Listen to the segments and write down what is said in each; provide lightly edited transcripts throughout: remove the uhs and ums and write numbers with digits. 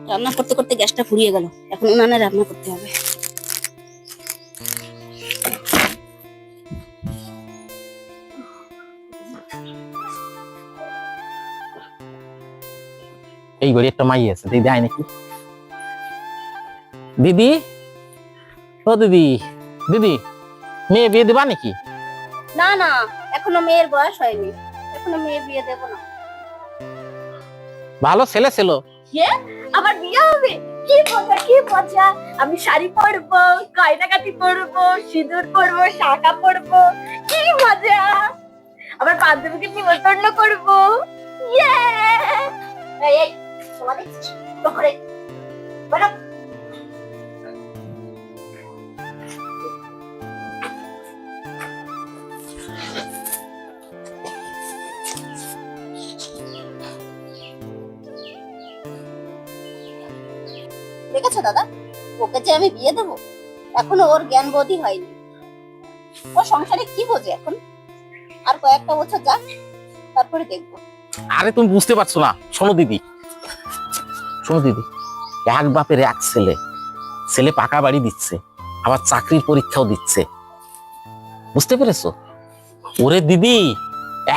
রান্না করতে করতে গ্যাসটা ফুরিয়ে গেল, এখন উনানে রান্না করতে হবে। এই ঘরে একটা মাই আছে, দিদি আয় নাকি? দিদি, ও দিদি, দিদি মেয়ে বিয়ে দেবা নাকি? না না, এখনো মেয়ের বয়স হয়নি, এখনো মেয়ে বিয়ে দেব না। ভালো ছেলে ছিল। আমার বিয়ে হবে? কি মজা কি মজা! আমি শাড়ি পরবো, গয়নাগাটি পরবো, সিঁদুর পরবো, শাঁখা পরবো, কি মজা! আমার বান্ধবীকে নিমন্ত্রণ করবো। ইয়ে! এই এই তোমাদের ঘরে বলো। দেখেছো দাদা, ওকে যে আমি বিয়ে দেবো, এখনো ওর জ্ঞান বোধই হয়নি। ও সংসারে কি বোঝে এখন? আর কয়েকটা বছর যাক, তারপরে দেখবো। আরে তুমি বুঝতে পারছো না, শোনো দিদি, শোনো দিদি, এক বাপের এক ছেলে, ছেলে পাকা বাড়ি দিচ্ছে, আবার চাকরির পরীক্ষাও দিচ্ছে, বুঝতে পেরেছো? ওরে দিদি,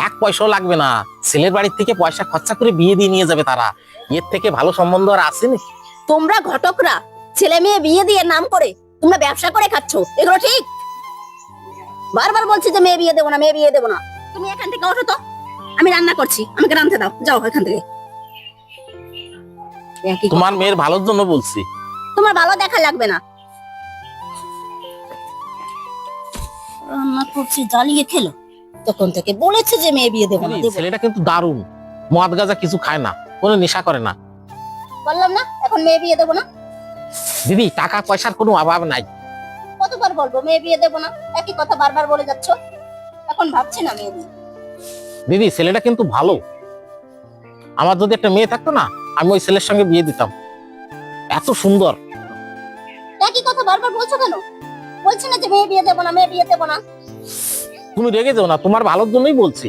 এক পয়সাও লাগবে না, ছেলের বাড়ির থেকে পয়সা খরচা করে বিয়ে দিয়ে নিয়ে যাবে তারা। এর থেকে ভালো সম্বন্ধ আর আসেনি। তোমরা ঘটকরা ছেলে মেয়ে বিয়ে দিয়ে নাম করে তোমরা ব্যবসা করে খাচ্ছ, এগুলো ঠিক? বারবার বলছি যে মেয়ে বিয়ে দেবো না, মেয়ে বিয়ে দেবো না। তুমি এখান থেকে ওঠো তো, আমি রান্না করছি, আমাকে রাঁধতে দাও, যাও এখান থেকে। তোমার মেয়ের ভালোর জন্য বলছি। তোমার ভালো দেখা লাগবে না। রান্না করছি, জ্বালিয়ে খেলো। তখন থেকে বলেছে যে মেয়ে বিয়ে দেবো না, দেবো না। ছেলেটা কিন্তু দারুণ, মদ গাঁজা কিছু খায় না, কোনো নেশা করে না। বললাম না এখন মেয়ে বিয়ে দেবো না। দিদি, টাকা পয়সার কোনো অভাব নাই। কতবার বলবো মেয়ে বিয়ে দেবো না, একই কথা বারবার বলে যাচ্ছ। এখন ভাবছি না মেয়ে বিয়ে। দিদি, ছেলেটা কিন্তু ভালো, আমার যদি একটা মেয়ে থাকতো না, আমি ওই ছেলের সঙ্গে বিয়ে দিতাম, এত সুন্দর। একই কথা বারবার বলছো কেন? বলছি না যে মেয়ে বিয়ে দেবো না, মেয়ে বিয়ে দেবো না। তুমি রেগে যাও না, তোমার ভালোর জন্যই বলছি।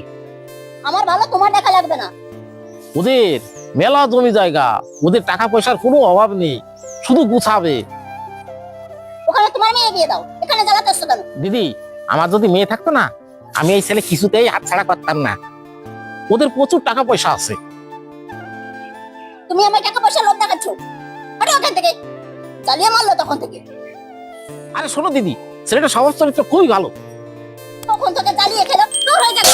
আমার ভালো তোমার দেখা লাগবে না। ওদের মেলা জমি জায়গা, ওদের টাকা পয়সার কোনো অভাব নেই, শুধু গুছাবে। ওখানে তোমার মেয়ে বিয়ে দাও, এখানে জ্বালাতেছ কেন? দিদি, আমার যদি মেয়ে থাকতো না, আমি এই ছেলে কিছুতেই হাতছাড়া করতাম না, ওদের প্রচুর টাকা পয়সা আছে। তুমি আমার টাকা পয়সা লোভ দেখাচ্ছ, আরে ওখান থেকে জ্বালিয়ে মারলো তখন থেকে। আরে শোনো দিদি, ছেলেটা স্বভাব চরিত্র খুবই ভালো। তখন থেকে জ্বালিয়ে খেলো, দূর হয়ে যাবে।